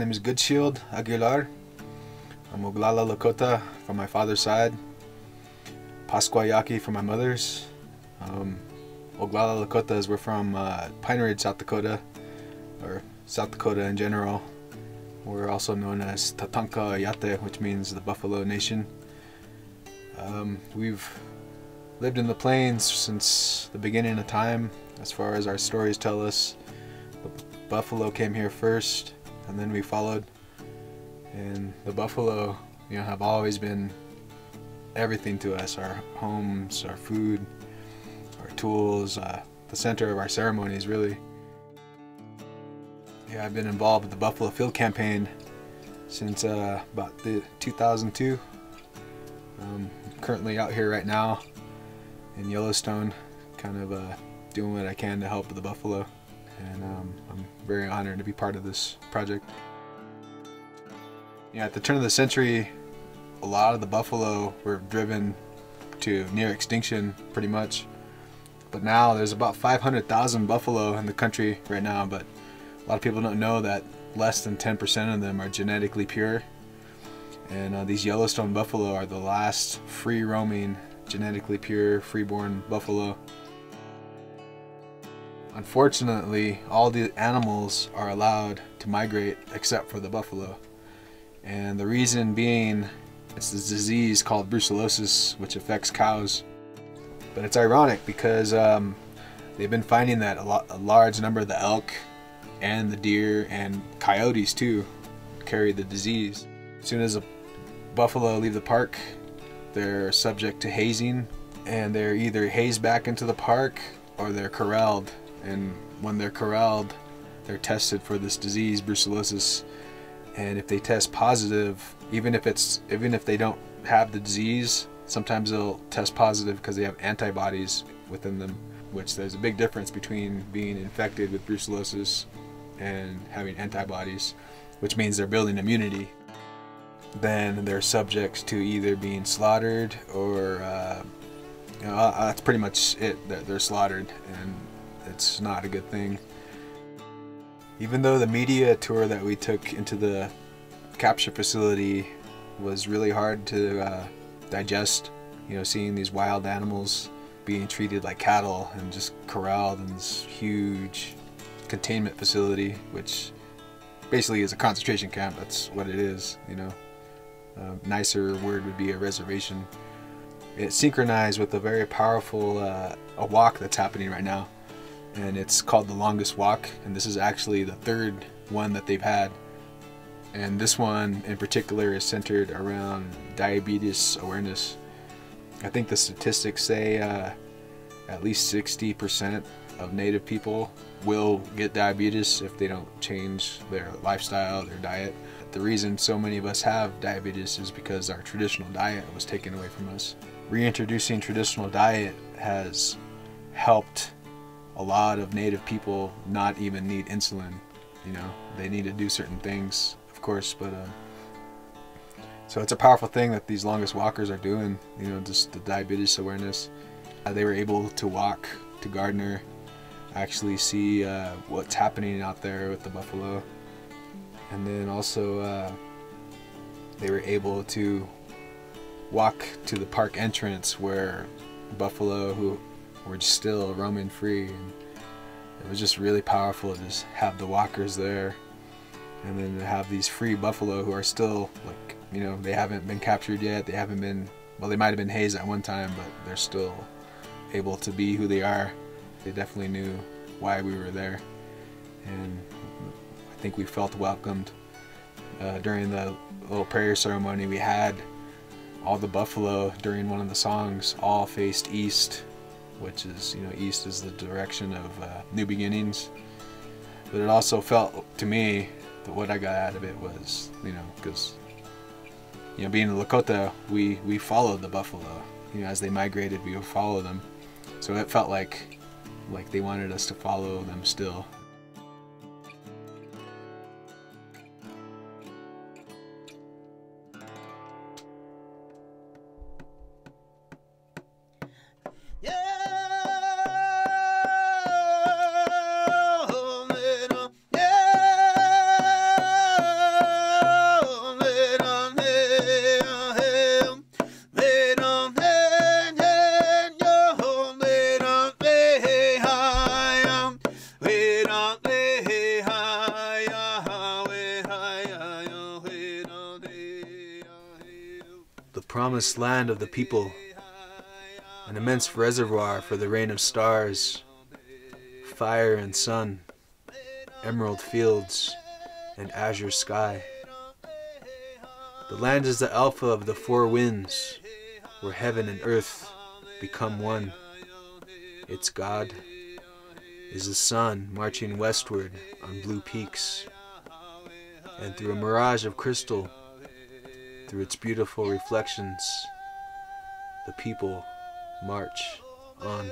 name is Goodshield Aguilar. I'm Oglala Lakota from my father's side, Pascua Yaqui from my mother's. Oglala Lakota is we're from Pine Ridge, South Dakota, or South Dakota in general. We're also known as Tatanka Yate, which means the Buffalo Nation. We've lived in the plains since the beginning of time. As far as our stories tell us, the buffalo came here first, and then we followed. And the buffalo, have always been everything to us: our homes, our food, our tools, the center of our ceremonies, really. Yeah, I've been involved with the Buffalo Field Campaign since about 2002. I'm currently out here right now in Yellowstone, kind of doing what I can to help the buffalo, and I'm very honored to be part of this project. At the turn of the century, a lot of the buffalo were driven to near extinction, pretty much. But now there's about 500,000 buffalo in the country right now, but a lot of people don't know that less than 10% of them are genetically pure. And these Yellowstone buffalo are the last free-roaming, genetically pure, free-born buffalo. Unfortunately, all the animals are allowed to migrate except for the buffalo. And the reason being, it's this disease called brucellosis, which affects cows. But it's ironic because they've been finding that a large number of the elk and the deer and coyotes too carry the disease. As soon as a buffalo leave the park, they're subject to hazing, and they're either hazed back into the park or they're corralled. And when they're corralled, they're tested for this disease, brucellosis. And if they test positive, even if they don't have the disease, sometimes they'll test positive because they have antibodies within them, which there's a big difference between being infected with brucellosis and having antibodies, which means they're building immunity. Then they're subject to either being slaughtered or, that's pretty much it, that they're slaughtered, and it's not a good thing. Even though the media tour that we took into the capture facility was really hard to digest, seeing these wild animals being treated like cattle and just corralled in this huge containment facility, which basically is a concentration camp. That's what it is, A nicer word would be a reservation. It synchronized with a very powerful a walk that's happening right now, and it's called the Longest Walk, and this is actually the third one that they've had. And this one in particular is centered around diabetes awareness. I think the statistics say at least 60% of Native people will get diabetes if they don't change their lifestyle, their diet. The reason so many of us have diabetes is because our traditional diet was taken away from us. Reintroducing traditional diet has helped a lot of Native people not even need insulin. They need to do certain things, of course, but so it's a powerful thing that these longest walkers are doing, just the diabetes awareness. They were able to walk to Gardner, actually see what's happening out there with the buffalo, and then also they were able to walk to the park entrance where buffalo who were just still roaming free, and it was just really powerful to just have the walkers there, and then to have these free buffalo who are still, like, they haven't been captured yet, they haven't been, well, they might have been hazed at one time, but they're still able to be who they are. They definitely knew why we were there, and I think we felt welcomed. During the little prayer ceremony we had, all the buffalo during one of the songs all faced east, which is, east is the direction of new beginnings. But it also felt to me that what I got out of it was, because, being a Lakota, we followed the buffalo. As they migrated, we would follow them. So it felt like they wanted us to follow them still. promised land of the people, an immense reservoir for the rain of stars, fire and sun, emerald fields, and azure sky. The land is the alpha of the four winds, where heaven and earth become one. Its God is the sun marching westward on blue peaks, and through a mirage of crystal, through its beautiful reflections, the people march on.